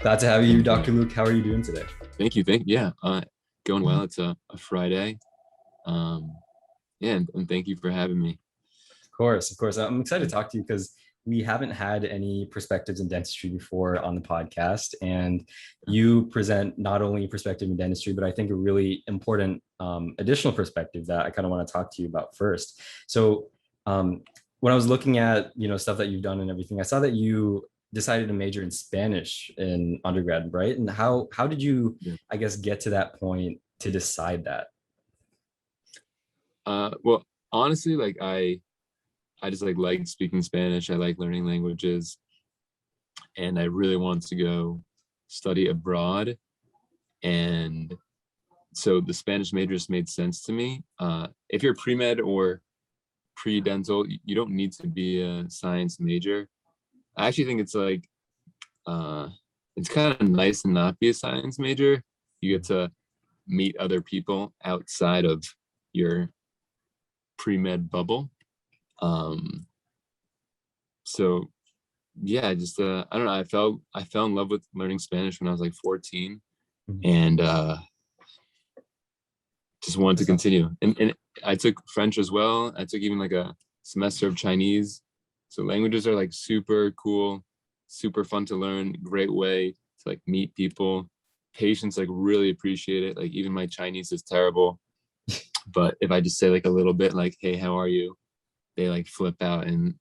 Glad to have you, Dr. Luke. How are you doing today? Thank you. Yeah, going well. It's a Friday. Um, yeah, and thank you for having me. Of course, of course. I'm excited to talk to you because we haven't had any perspectives in dentistry before on the podcast. And you present not only a perspective in dentistry, but I think a really important additional perspective that I kind of want to talk to you about first. So when I was looking at, stuff that you've done and everything, I saw that you decided to major in Spanish in undergrad, right? And how did you, Yeah. I guess, get to that point to decide that? Well, honestly, like I just like speaking Spanish. I like learning languages, and I really wanted to go study abroad. And so the Spanish major just made sense to me. If you're pre-med or pre-dental, you don't need to be a science major. I actually think uh, it's kind of nice to not be a science major. You get to meet other people outside of your pre-med bubble. Um, so yeah, I don't know. I fell in love with learning Spanish when I was like 14, Mhm. and just wanted to continue. And I took French as well. I took even like a semester of Chinese. So languages are like super cool, super fun to learn. Great way to like meet people. Patients like really appreciate it. Like even my Chinese is terrible, but if I just say like a little bit, like "Hey, how are you?" they like flip out, and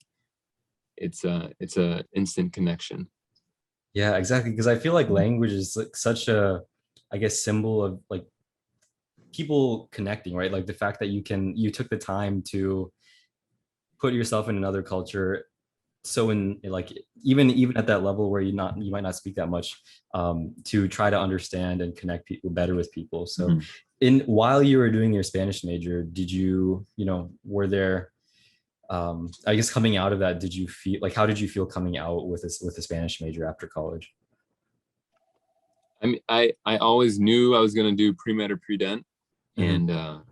it's a instant connection. Yeah, exactly. Because I feel like language is like such a, I guess, symbol of like people connecting, right? Like the fact that you took the time to put yourself in another culture. So in like even at that level where you might not speak that much, to try to understand and connect people better with people. So Mhm. in while you were doing your Spanish major, did you, were there I guess coming out of that, did you feel like how did you feel coming out with this with the Spanish major after college? I mean, I always knew I was gonna do pre-med or pre-dent, Mhm. and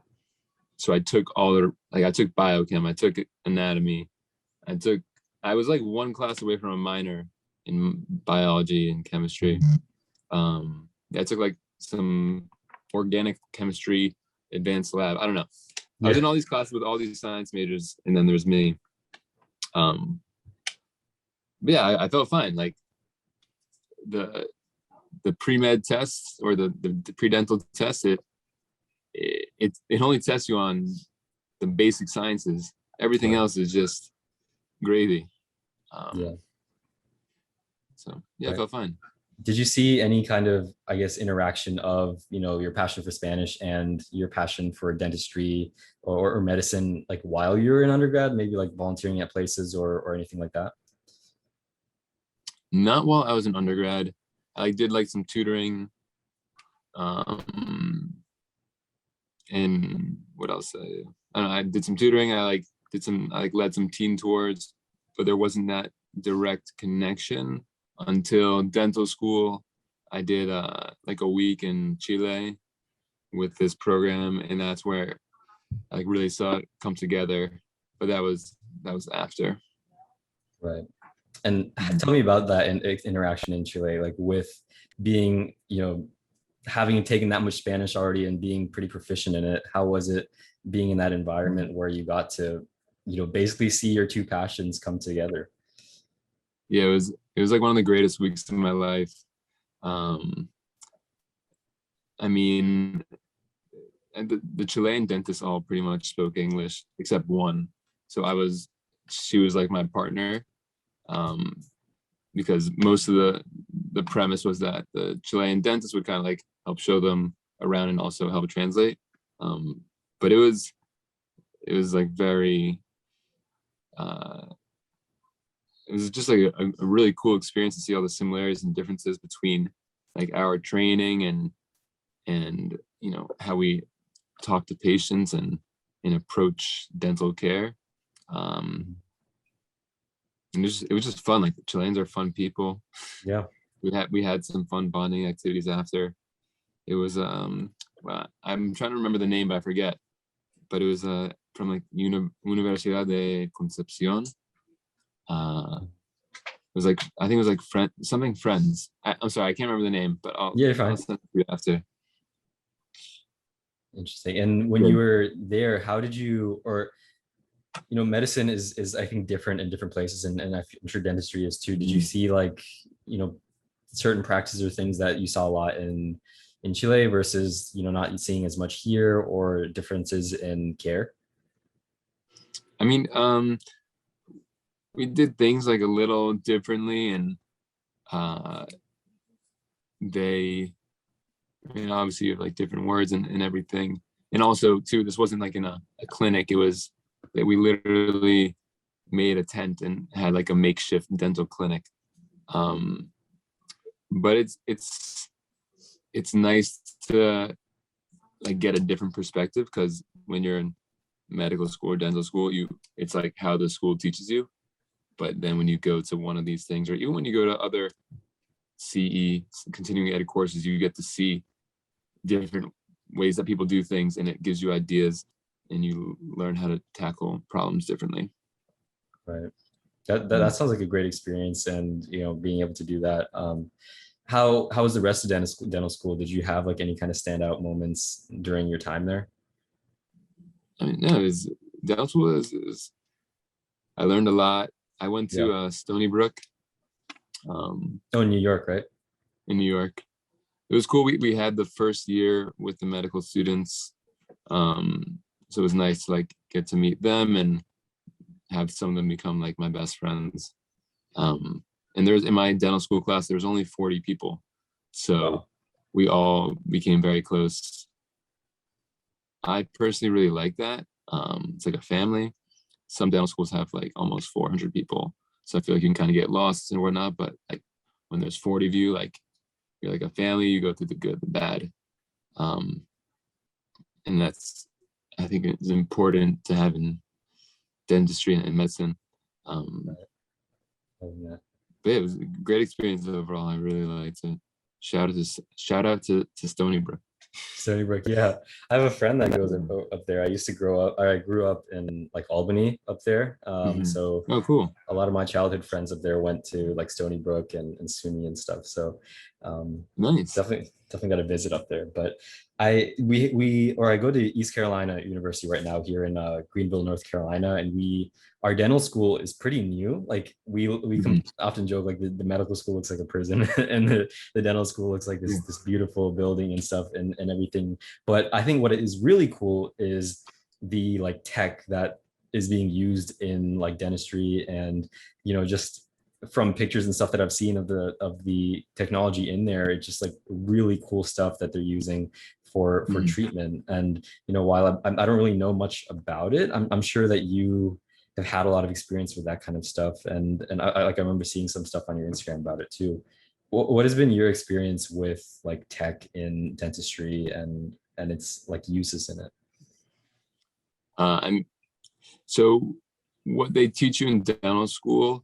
so I took all the like I took biochem, I took anatomy, I took I was like one class away from a minor in biology and chemistry. Yeah, I took like some organic chemistry, advanced lab. I don't know. I was Yeah. in all these classes with all these science majors, and then there's me. Um, but yeah, I felt fine. Like the the pre-med test or the pre-dental test, it only tests you on the basic sciences. Everything Right. else is just gravy. Yeah. Um, so yeah, I Right. felt fine. Did you see any kind of, I guess, interaction of, your passion for Spanish and your passion for dentistry or medicine, like while you were in undergrad, maybe like volunteering at places or anything like that? Not while I was in undergrad. I did like some tutoring. Um, and what else? I don't know. I did some tutoring. I like led some teen tours, but there wasn't that direct connection until dental school. I did like a week in Chile with this program, and that's where I like really saw it come together. But that was after. Right. And Mhm. tell me about that interaction in Chile, like with being, having taken that much Spanish already and being pretty proficient in it. How was it being in that environment where you got to, basically see your two passions come together? Yeah, it was like one of the greatest weeks of my life. Um, I mean, and the Chilean dentists all pretty much spoke English except one. So she was like my partner, um, because most of the premise was that the Chilean dentist would kind of like help show them around and also help translate. Um, but it was like very uh, it was just like a really cool experience to see all the similarities and differences between like our training and how we talk to patients and approach dental care. Um, and it was just fun. Like the Chileans are fun people. Yeah. We had some fun bonding activities after. It was well, I'm trying to remember the name, but I forget. But it was from like Universidad de Concepción. It was like, I think it was like Friends. I'm sorry, I can't remember the name, but Yeah, I'll fine. send it to you after. Interesting. And when Yeah. you were there, how did you, or medicine is I think different in different places, and I'm sure dentistry is too. Did you see like certain practices or things that you saw a lot in Chile versus not seeing as much here, or differences in care? I mean, we did things like a little differently, and uh, they, obviously you have like different words and everything. And also too, this wasn't like in a clinic. It was that we literally made a tent and had like a makeshift dental clinic. But it's nice to like get a different perspective, because when you're in medical school or dental school, it's like how the school teaches you. But then when you go to one of these things, or even when you go to other CE, continuing ed courses, you get to see different ways that people do things, and it gives you ideas, and you learn how to tackle problems differently. Right. That sounds like a great experience, and being able to do that. How was the rest of dental school? Did you have like any kind of standout moments during your time there? I mean, no, dental school I learned a lot. I went Yeah. to Stony Brook, Oh, in New York, right? in New York. It was cool. We had the first year with the medical students, so it was nice to like get to meet them and have some of them become like my best friends. And there's, in my dental school class, there was only 40 people, so Wow. we all became very close. I personally really like that. It's like a family. Some dental schools have like almost 400 people, so I feel like you can kind of get lost and whatnot. But like when there's 40 of you, like you're like a family. You go through the good, the bad, and that's, I think it's important to have in dentistry and medicine. Um, Oh, yeah. but yeah, it was a great experience overall. I really liked it. Shout out to Stony Brook. Stony Brook, yeah. I have a friend that goes up there. I grew up in like Albany up there. Mhm. So Oh, cool. a lot of my childhood friends up there went to like Stony Brook and SUNY and stuff. So um, Nice. definitely got to visit up there. But I go to East Carolina University right now here in Greenville, North Carolina, and our dental school is pretty new. Like we Mhm. often joke like the medical school looks like a prison, and the dental school looks like this beautiful building and stuff and everything. But I think what is really cool is the like tech that is being used in like dentistry, and just from pictures and stuff that I've seen of the technology in there, it's just like really cool stuff that they're using for Mhm. treatment. And while I don't really know much about it, I'm sure that you have had a lot of experience with that kind of stuff, and I remember seeing some stuff on your Instagram about it too. What has been your experience with like tech in dentistry and its like uses in it? And so what they teach you in dental school,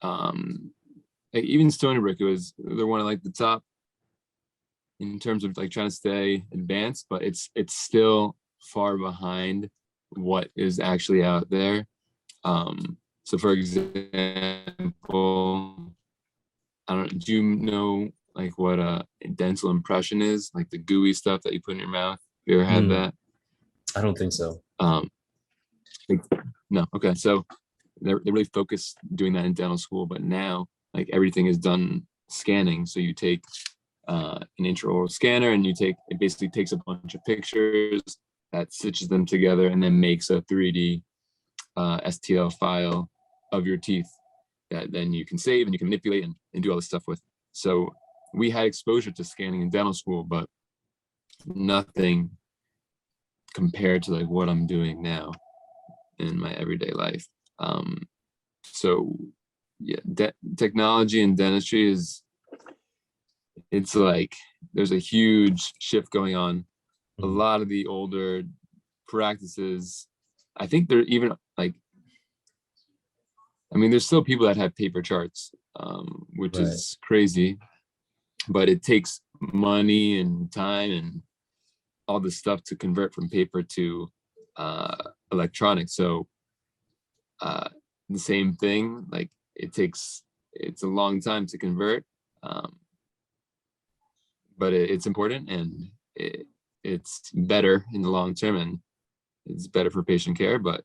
like even Stony Brook, they're one of like the top in terms of like trying to stay advanced, but it's still far behind what is actually out there. So for example, I don't, do you know like what a dental impression is? Like the gooey stuff that you put in your mouth? Have you ever had Hmm, that? I don't think so. Um, like, no, okay. So they really focus doing that in dental school, but now like everything is done scanning. So you take an intraoral scanner, and it basically takes a bunch of pictures that stitches them together and then makes a 3D STL file of your teeth that then you can save and you can manipulate and do all this stuff with. So we had exposure to scanning in dental school, but nothing compared to like what I'm doing now in my everyday life. So yeah, technology in dentistry it's like there's a huge shift going on. A Mhm. lot of the older practices, I think they're even like, I mean, there's still people that have paper charts, which Right. is crazy, but it takes money and time and all this stuff to convert from paper to electronic. So uh, the same thing, like it's a long time to convert, but it's important, and it's better in the long term, and it's better for patient care. But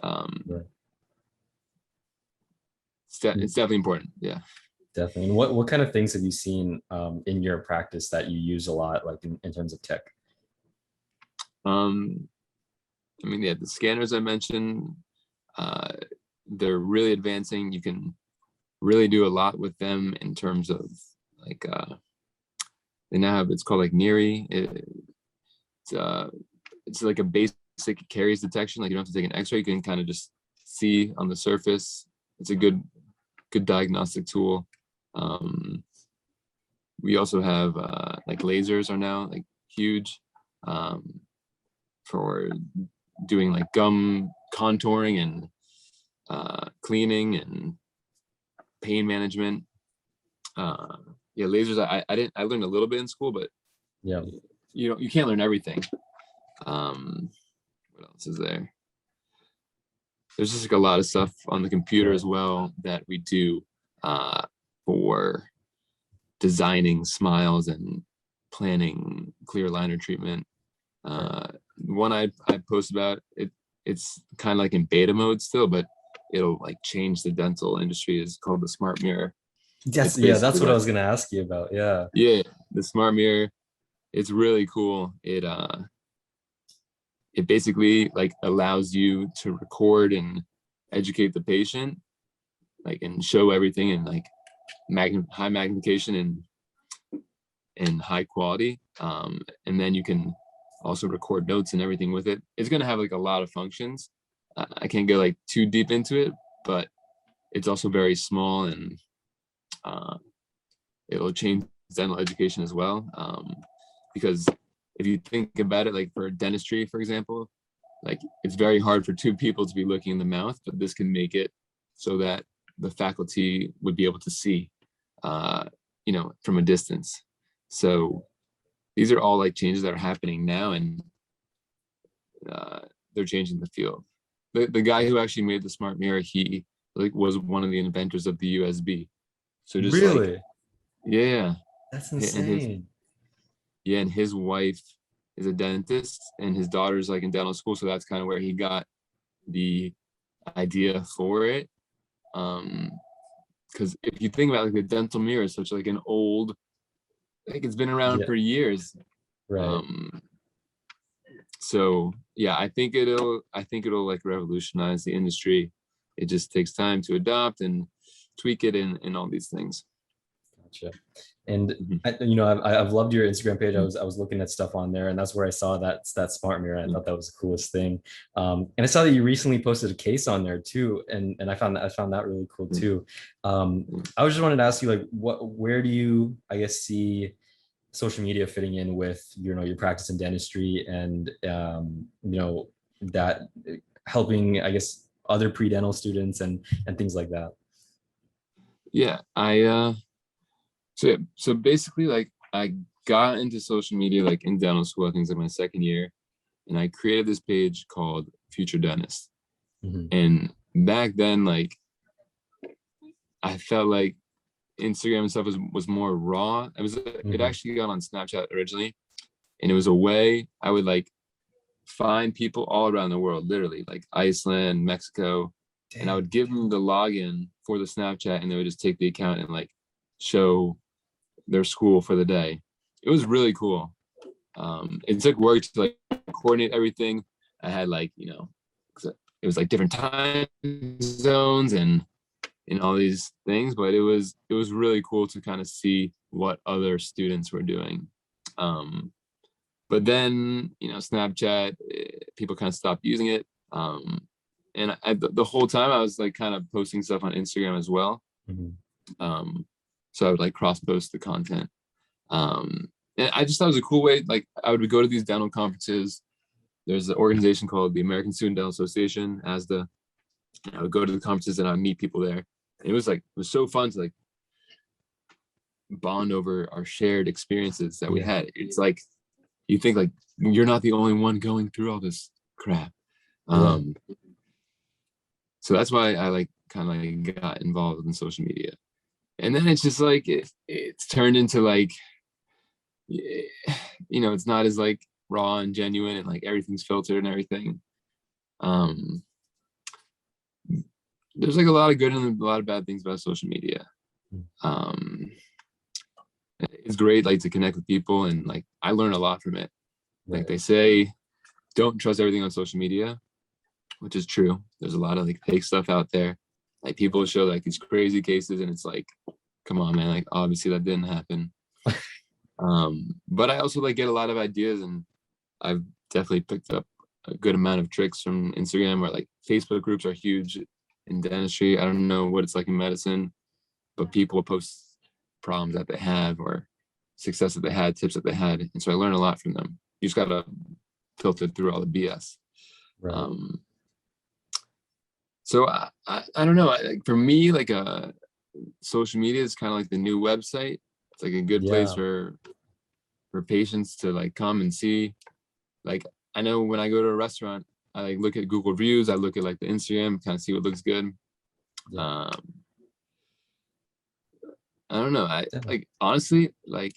Right. it's definitely important. Yeah. Definitely. And what kind of things have you seen in your practice that you use a lot, like in terms of tech? I mean, yeah, the scanners I mentioned, they're really advancing. You can really do a lot with them in terms of like, they now have, it's called like NERI. It's like a basic caries detection. Like you don't have to take an X-ray. You can kind of just see on the surface. It's a good diagnostic tool. We also have like lasers are now like huge for doing like gum contouring and cleaning and pain management. Yeah, lasers. I learned a little bit in school, but Yeah. you can't learn everything. What else is there? There's just like a lot of stuff on the computer as well that we do for designing smiles and planning clear aligner treatment. One I post about it's kind of like in beta mode still, but it'll like change the dental industry. Is called the smart mirror. Yes, yeah, that's what I was gonna ask you about. Yeah. Yeah, the smart mirror. It's really cool. It basically like allows you to record and educate the patient, like, and show everything in like high magnification and high quality. And then you can also record notes and everything with it. It's gonna have like a lot of functions. I can't go like too deep into it, but it's also very small, and it'll change dental education as well. Because if you think about it, like for dentistry, for example, like it's very hard for two people to be looking in the mouth, but this can make it so that the faculty would be able to see, from a distance. So these are all like changes that are happening now, and they're changing the field. The guy who actually made the smart mirror, he like was one of the inventors of the USB. So just really, like, yeah, that's and insane. and his wife is a dentist, and his daughter's like in dental school, so that's kind of where he got the idea for it. Because if you think about like the dental mirror, is such like an old, like it's been around Yeah. for years. Right. So yeah, I think it'll like revolutionize the industry. It just takes time to adopt and tweak it and all these things. Gotcha. And Mhm. I've loved your Instagram page. I was looking at stuff on there, and that's where I saw that smart mirror. I thought that was the coolest thing. And I saw that you recently posted a case on there too, and I found that really cool too. I was just wanted to ask you, like, where do you, I guess, see social media fitting in with your practice in dentistry, and that helping, I guess, other pre-dental students and things like that. Yeah, so basically, like, I got into social media like in dental school. I think it's like my second year, and I created this page called Future Dentist. Mhm. And back then, like, I felt like Instagram and stuff was more raw. It Mhm. actually got on Snapchat originally, and it was a way I would like find people all around the world, literally like Iceland, Mexico, and I Dang. would give them the login for the Snapchat, and they would just take the account and like show their school for the day. It was really cool. It took work to like coordinate everything. I had like, it was like different time zones and all these things, but it was really cool to kind of see what other students were doing. But then, Snapchat, people kind of stopped using it. And the whole time I was like kind of posting stuff on Instagram as well. Mhm. So I would like cross post the content. And I just thought it was a cool way. Like I would go to these dental conferences. There's an organization called the American Student Dental Association, ASDA. I would go to the conferences and I would meet people there. And it was so fun to like bond over our shared experiences that we Yeah. had. It's like, you think like you're not the only one going through all this crap. Yeah. So that's why I like kind of like got involved in social media. And then it's just like it's turned into like, it's not as like raw and genuine, and like everything's filtered and everything. um there's like a lot of good and a lot of bad things about social media. um it's great like to connect with people, and like I learn a lot from it. Like Right. they say, don't trust everything on social media, which is true. There's a lot of like fake stuff out there. Like people show like these crazy cases, and it's like, come on, man, like obviously that didn't happen. But I also like get a lot of ideas, and I've definitely picked up a good amount of tricks from Instagram, or like Facebook groups are huge in dentistry. I don't know what it's like in medicine, but people post problems that they have, or success that they had, tips that they had. And so I learned a lot from them. You just gotta filter through all the BS. Right. So I don't know. Like for me, like social media is kind of like the new website. It's like a good place Yeah. for patients to like come and see. Like I know when I go to a restaurant, I like look at Google reviews. I look at like the Instagram, kind of see what looks good. Yeah. I don't know. I Definitely. like honestly, like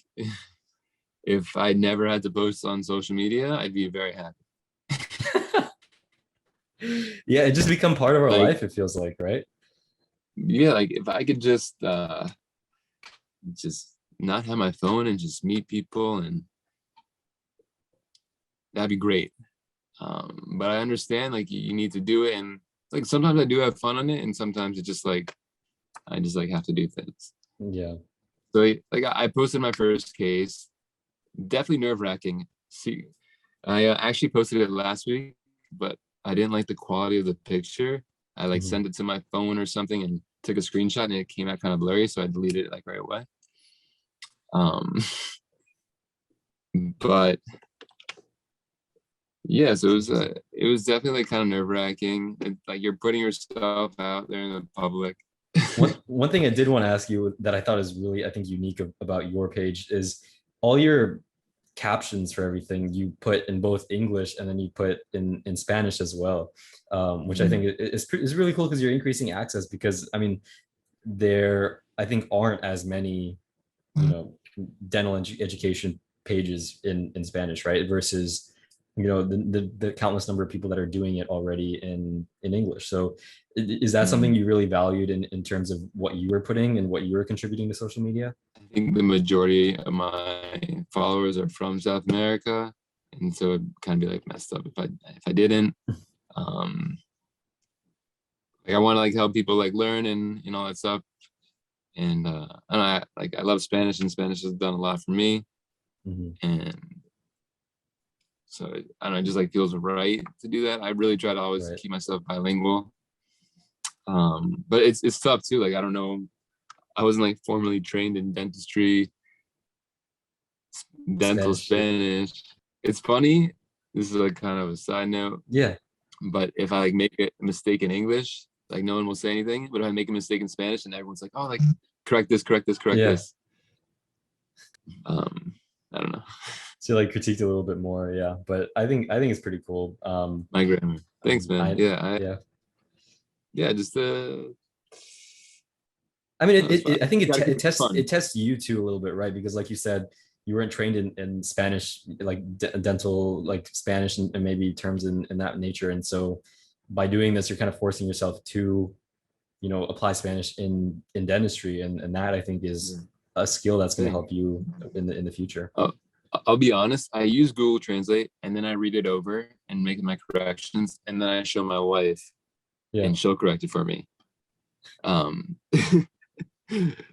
if I never had to post on social media, I'd be very happy. Yeah, it just become part of our Like, life, it feels like, right? yeah, like if I could just not have my phone and just meet people, and that'd be great. But I understand like you need to do it, and like sometimes I do have fun on it, and sometimes it's just like I just like have to do things. Yeah. So like I posted my first case, definitely nerve wracking. See, I actually posted it last week, but I didn't like the quality of the picture. I like Mhm. sent it to my phone or something and took a screenshot, and it came out kind of blurry, so I deleted it like right away. Um, but yeah, so it was definitely kind of nerve wracking. Like you're putting yourself out there in the public. One thing I did want to ask you that I thought is really, I think, unique about your page is all your captions for everything you put in both English and then you put in Spanish as well, which I think is really cool because you're increasing access. Because I mean, there I think aren't as many, dental education pages in Spanish, right? Versus the countless number of people that are doing it already in English. So is that something you really valued in terms of what you were putting and what you were contributing to social media? I think the majority of my followers are from South America, and so it'd kind of be like messed up if I didn't. Um, like I want to like help people like learn and all that stuff. And I love Spanish, and Spanish has done a lot for me. Mhm. And so I don't know, it just like feels right to do that. I really try to always Right. keep myself bilingual. But it's tough too. Like I don't know, I wasn't like formally trained in dentistry, dental Spanish. Yeah. Spanish. It's funny. This is like kind of a side note, Yeah. but if I like make a mistake in English, like no one will say anything. But if I make a mistake in Spanish, and everyone's like, "Oh, like correct this, correct this, correct Yeah. this." I don't know. So like critiqued a little bit more. Yeah. But I think it's pretty cool. My grammar. Thanks, man. I yeah. Yeah, just I mean, no, it's fine. I think You gotta keep it it tests fun. you too a little bit, right? Because like you said, you weren't trained in Spanish, like dental, like Spanish and maybe terms in that nature. And so by doing this, you're kind of forcing yourself to, apply Spanish in dentistry. And that I think is a skill that's going to help you in the future. Oh, I'll be honest. I use Google Translate, and then I read it over and make my corrections, and then I show my wife, Yeah. and she'll correct it for me. Um,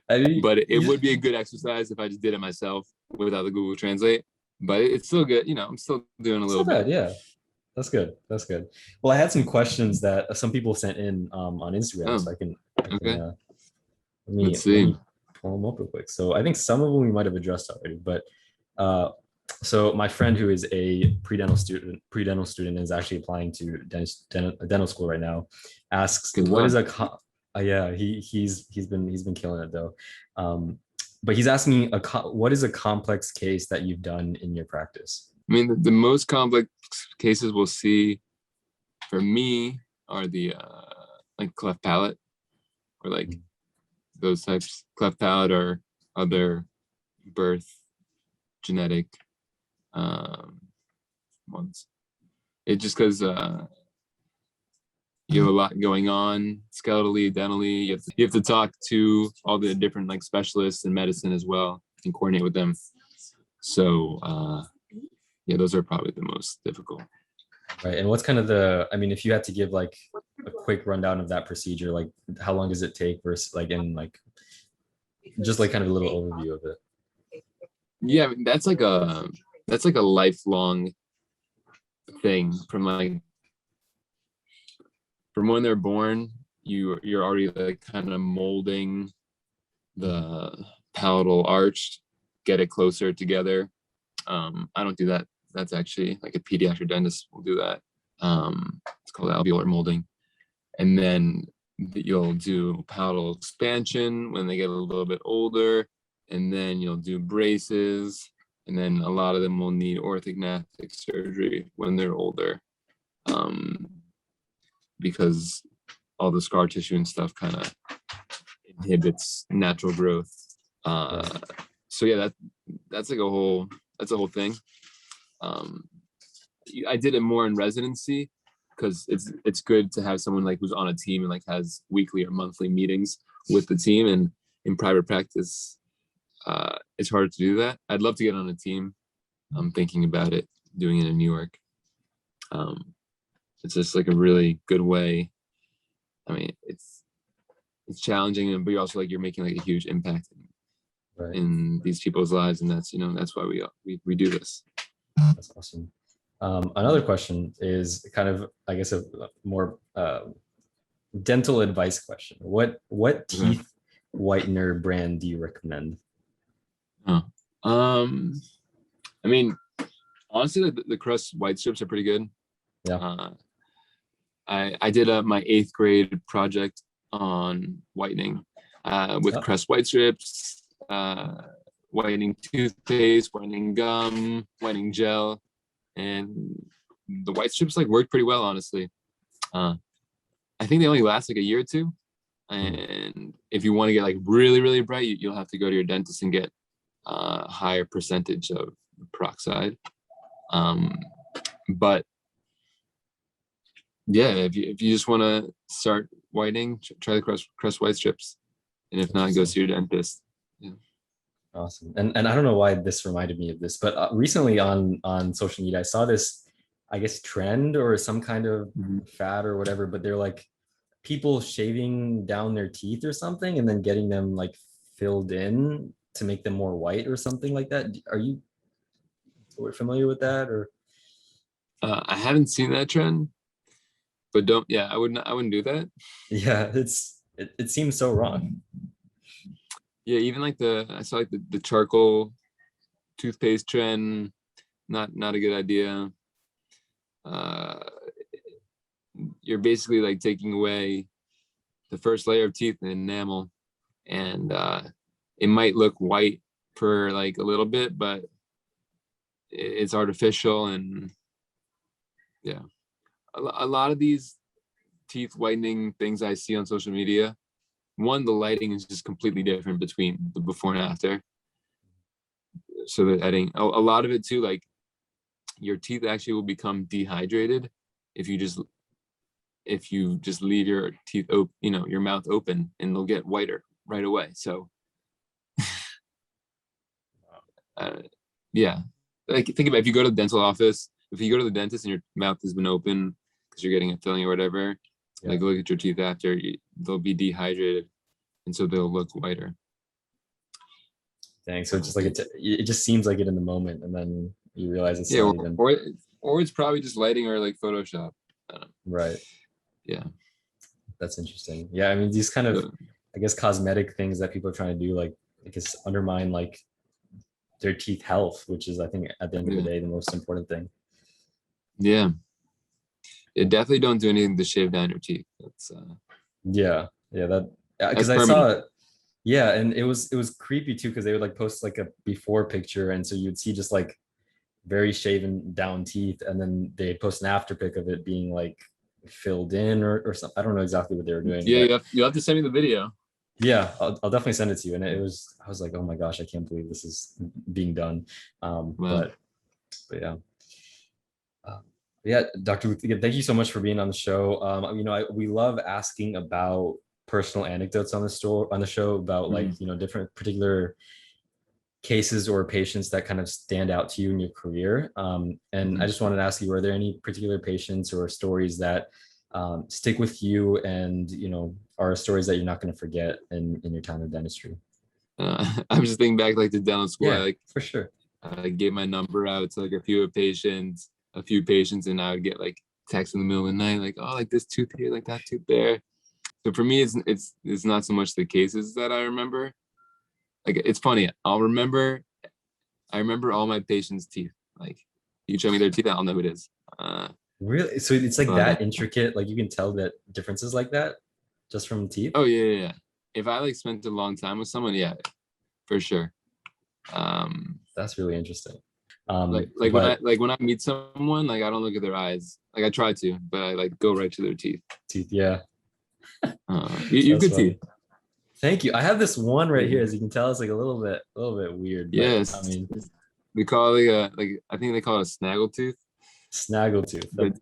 I mean, but it would be a good exercise if I just did it myself without the Google Translate. But it's still good. I'm still doing a it's little not bit. bad. Yeah. That's good. That's good. Well, I had some questions that some people sent in on Instagram, Oh, so I can okay. let Let's see. me pull them up real quick. So I think some of them we might have addressed already, but uh, so my friend who is a pre-dental student is actually applying to dental school right now, asks Good what is luck. yeah, he's been killing it though. But he's asking what is a complex case that you've done in your practice? I mean, the most complex cases we'll see for me are the like cleft palate, or like those types, cleft palate or other birth genetic ones. It just because you have a lot going on skeletally, dentally. You have to talk to all the different like specialists in medicine as well and coordinate with them. So yeah, those are probably the most difficult. Right. And what's kind of I mean, if you had to give like a quick rundown of that procedure, like how long does it take versus like in like just like kind of a little overview of it? Yeah, I mean, that's like a lifelong thing from when they're born. You're already like kind of molding the palatal arch, get it closer together. I don't do that. That's actually like a pediatric dentist will do that. It's called alveolar molding. And then you'll do palatal expansion when they get a little bit older. And then you'll do braces. And then a lot of them will need orthognathic surgery when they're older. Because all the scar tissue and stuff kind of inhibits natural growth. So yeah, that's like a whole thing. I did it more in residency because it's good to have someone like who's on a team and like has weekly or monthly meetings with the team. And in private practice, it's hard to do that. I'd love to get on a team. I'm thinking about it, doing it in New York. It's just like a really good way. I mean, it's challenging, but you're also like you're making like a huge impact in these people's lives, and that's that's why we do this. That's awesome. Another question is kind of, I guess, a more dental advice question. What teeth whitener brand do you recommend? I mean, honestly, the Crest white strips are pretty good. Yeah. I did my 8th grade project on whitening with Crest white strips, whitening toothpaste, whitening gum, whitening gel, and the white strips like worked pretty well, honestly. I think they only last like a year or two, and if you want to get like really, really bright, you'll have to go to your dentist and get a higher percentage of peroxide. But yeah, if you just want to start whitening, try the Crest white strips, and if not, go see your dentist. Yeah. Awesome. And I don't know why this reminded me of this, but recently on social media, I saw this, I guess, trend or some kind of fad or whatever, but they're like people shaving down their teeth or something and then getting them like filled in to make them more white or something like that. Are you familiar with that? Or I haven't seen that trend, but I wouldn't do that. Yeah, it seems so wrong. Yeah, even like I saw like the charcoal toothpaste trend, not a good idea. You're basically like taking away the first layer of teeth and enamel, and it might look white for like a little bit, but it's artificial. And yeah, a lot of these teeth whitening things I see on social media, the lighting is just completely different between the before and after. So the editing, a lot of it too, like your teeth actually will become dehydrated if you just leave your teeth open, your mouth open, and they'll get whiter right away. So yeah, like think about if you go to the dental office, if you go to the dentist and your mouth has been open because you're getting a filling or whatever, like look at your teeth after, they'll be dehydrated, and so they'll look whiter. Dang, so it's just like it just seems like it in the moment, and then you realize it's not even. Or it's probably just lighting or like Photoshop. Right. Yeah. That's interesting. Yeah, I mean, these kind of, I guess, cosmetic things that people are trying to do, like, I guess, undermine like their teeth health, which is, I think, at the end of the day, the most important thing. Yeah. Definitely don't do anything to shave down your teeth. That's yeah, that because I saw it. Yeah, and it was creepy too, because they would like post like a before picture, and so you'd see just like very shaven down teeth, and then they post an after pic of it being like filled in or something. I don't know exactly what they were doing. Yeah, you have to send me the video. Yeah, I'll definitely send it to you. And I was like, oh my gosh, I can't believe this is being done. Wow. But yeah. Uh, yeah, Dr. Ruth, again, thank you so much for being on the show. We love asking about personal anecdotes on the show about like, Mhm. different particular cases or patients that kind of stand out to you in your career. And I Mhm. just wanted to ask you, are there any particular patients or stories that stick with you and, are stories that you're not going to forget in your time in dentistry? I'm just thinking back like to dental school. Yeah, for sure. I gave my number out to like a few patients, and I would get like texts in the middle of the night, like, oh, like this tooth here, like that tooth there. So for me, it's not so much the cases that I remember. Like it's funny. I remember all my patients' teeth. Like you show me their teeth, I'll know who it is. Really? So it's like But that intricate, like you can tell that differences like that just from teeth? oh yeah. If I like spent a long time with someone, yeah, for sure. Um, That's really interesting. like But when I meet someone, like I don't look at their eyes. Like I try to, but I like go right to their teeth. teeth, yeah, You have that's good teeth. funny. Thank you. I have this one right here, Yeah. as you can tell, it's like a little bit weird, but I Yes. mean, We call it like I think they call it a snaggle tooth. snaggle tooth. But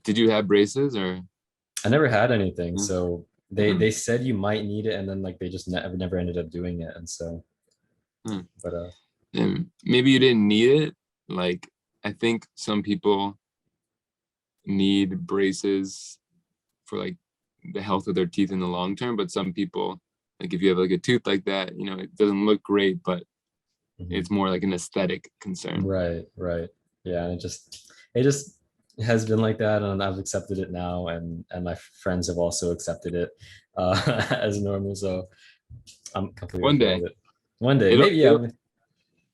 did you have braces or? I never had anything, No? so Hmm. they said you might need it, and then like they just never ended up doing it, and so, Hmm. but And maybe you didn't need it. Like I think some people need braces for like the health of their teeth in the long term, but some people, like if you have like a tooth like that, it doesn't look great, but mhm. it's more like an aesthetic concern. Right, yeah, and it just has been like that, and I've accepted it now, and my friends have also accepted it as normal, so I'm completely One okay day with it. One day, it'll maybe, yeah. it'll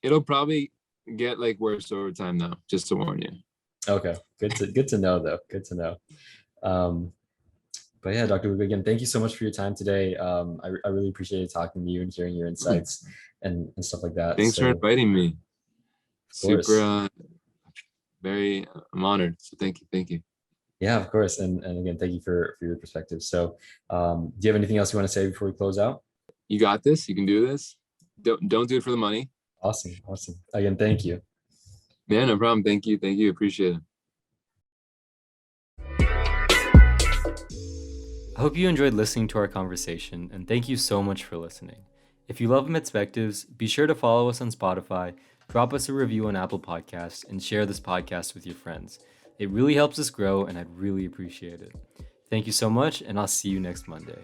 it'll probably get like worse over time though, just to warn you. Okay, good to know though. Good to know. Um, but yeah, Dr. Luke, again, thank you so much for your time today. I really appreciated talking to you and hearing your Hmm. insights and stuff like that. Thanks for So, inviting me. of Super, course, I'm honored. So thank you. yeah, of course, and again, thank you for your perspective. So, do you have anything else you want to say before we close out? You got this. You can do this. Don't do it for the money. Awesome. Again, thank you. Yeah, no problem. Thank you. Appreciate it. I hope you enjoyed listening to our conversation, and thank you so much for listening. If you love Medspectives, be sure to follow us on Spotify, drop us a review on Apple Podcasts, and share this podcast with your friends. It really helps us grow, and I'd really appreciate it. Thank you so much, and I'll see you next Monday.